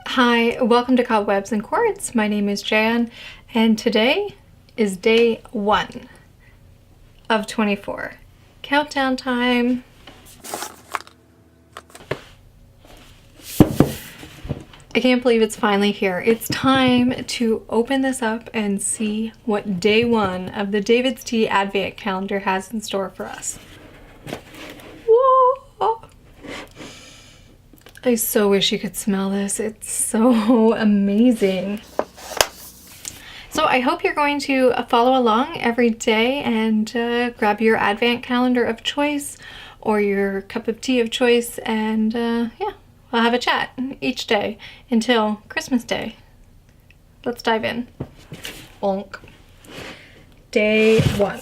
Hi, welcome to Cobwebs and Quartz. My name is Jan, and today is day 1 of 24. Countdown time. I can't believe it's finally here. It's time to open this up and see what day 1 of the DAVIDsTEA Advent calendar has in store for us. Whoa! I so wish you could smell this. It's so amazing. So I hope you're going to follow along every day and grab your Advent calendar of choice or your cup of tea of choice, and yeah, we'll have a chat each day until Christmas Day. Let's dive in. Bonk. Day 1.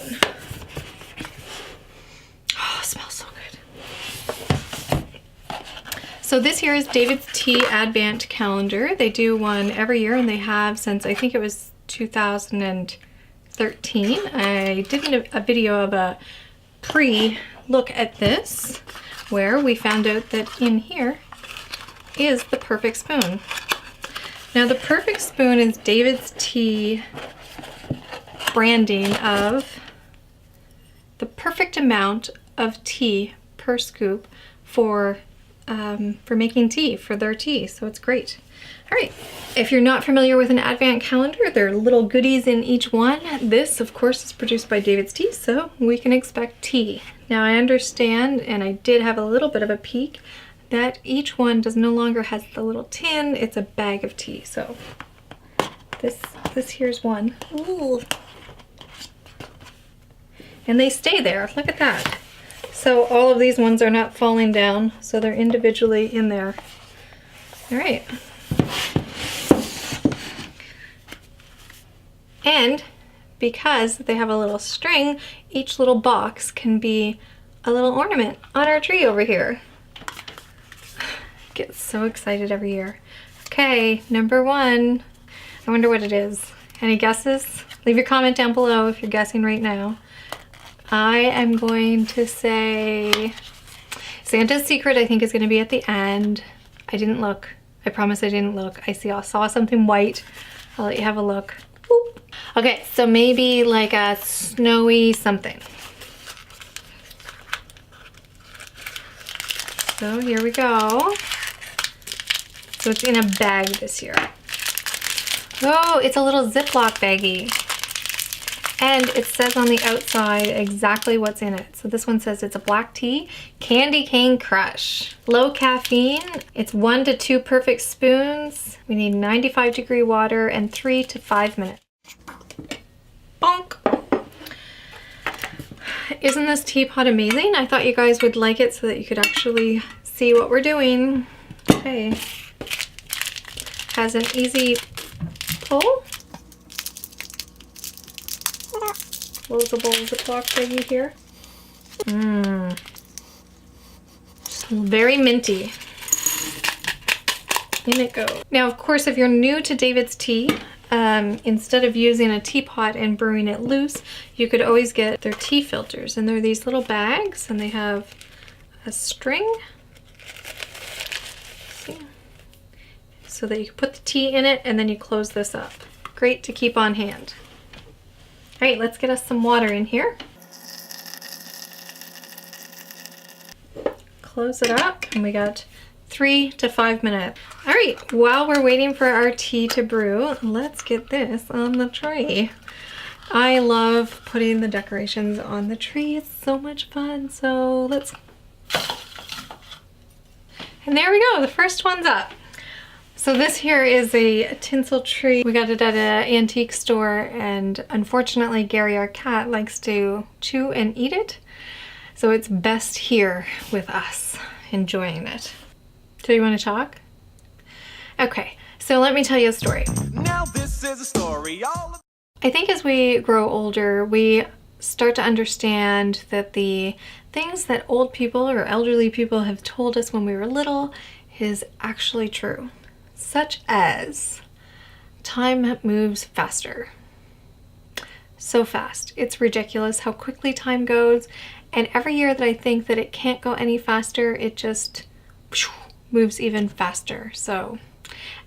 Oh, it smells so good. So this here is DAVIDsTEA Advent calendar. They do one every year, and they have since I think it was 2013. I did a video of a pre-look at this where we found out that in here is the perfect spoon. Now the perfect spoon is DAVIDsTEA branding of the perfect amount of tea per scoop for making tea, for their tea, so it's great. All right, if you're not familiar with an Advent calendar, there are little goodies in each one. This, of course, is produced by DAVIDsTEA, so we can expect tea. Now I understand, and I did have a little bit of a peek, that each one no longer has the little tin. It's a bag of tea. So this here's one. Ooh. And they stay there. Look at that. So all of these ones are not falling down, so they're individually in there. All right. And because they have a little string, each little box can be a little ornament on our tree over here. Get so excited every year. Okay, number 1. I wonder what it is. Any guesses? Leave your comment down below if you're guessing right now. I am going to say Santa's Secret. I think is going to be at the end. I didn't look. I promise I didn't look. I saw something white. I'll let you have a look. Boop. Okay, so maybe like a snowy something. So here we go. So it's in a bag this year. Oh, it's a little Ziploc baggie. And it says on the outside exactly what's in it. So this one says it's a black tea, candy cane crush. Low caffeine. It's 1 to 2 perfect spoons. We need 95-degree water and 3 to 5 minutes. Bonk. Isn't this teapot amazing? I thought you guys would like it so that you could actually see what we're doing. Okay. Has an easy pull. Closable Ziploc baggie here. Very minty. In it goes. Now, of course, if you're new to DAVIDsTEA, instead of using a teapot and brewing it loose, you could always get their tea filters. And they're these little bags, and they have a string. See? So that you can put the tea in it, and then you close this up. Great to keep on hand. All right, let's get us some water in here. Close it up, and we got 3 to 5 minutes. All right, while we're waiting for our tea to brew, let's get this on the tree. I love putting the decorations on the tree. It's so much fun. So let's... And there we go, the first one's up. So this here is a tinsel tree. We got it at an antique store, and unfortunately Gary, our cat, likes to chew and eat it. So it's best here with us, enjoying it. Do you want to talk? Okay, so let me tell you a story. Now this is a story. I think as we grow older, we start to understand that the things that old people or elderly people have told us when we were little is actually true. Such as time moves faster. So fast. It's ridiculous how quickly time goes, and every year that I think that it can't go any faster, it just moves even faster. So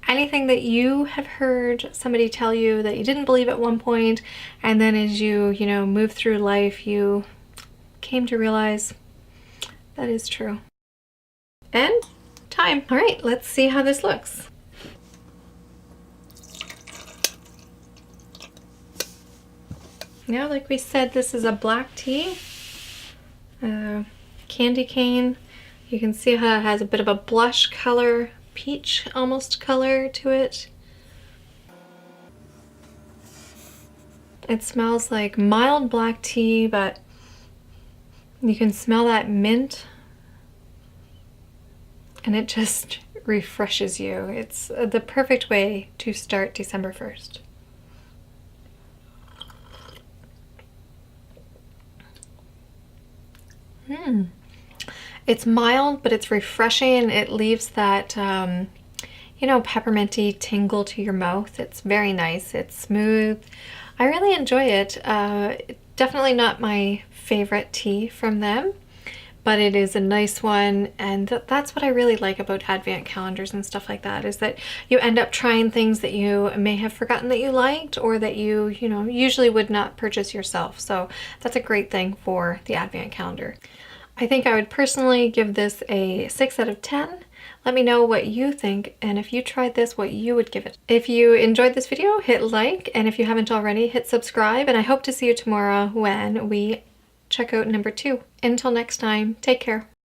Anything that you have heard somebody tell you that you didn't believe at one point, and then as you know, move through life, you came to realize that is true. And time. All right, let's see how this looks. Now, like we said, this is a black tea, candy cane. You can see how it has a bit of a blush color, peach almost color to it. It smells like mild black tea, but you can smell that mint, and it just refreshes you. It's the perfect way to start December 1st. It's mild, but it's refreshing. It leaves that, you know, pepperminty tingle to your mouth. It's very nice. It's smooth. I really enjoy it. Definitely not my favorite tea from them, but it is a nice one. And that's what I really like about advent calendars and stuff like that, is that you end up trying things that you may have forgotten that you liked, or that you know, usually would not purchase yourself. So that's a great thing for the advent calendar. I think I would personally give this a 6 out of 10. Let me know what you think, and if you tried this, what you would give it. If you enjoyed this video, hit like, and if you haven't already, hit subscribe, and I hope to see you tomorrow when we check out number 2. Until next time, take care.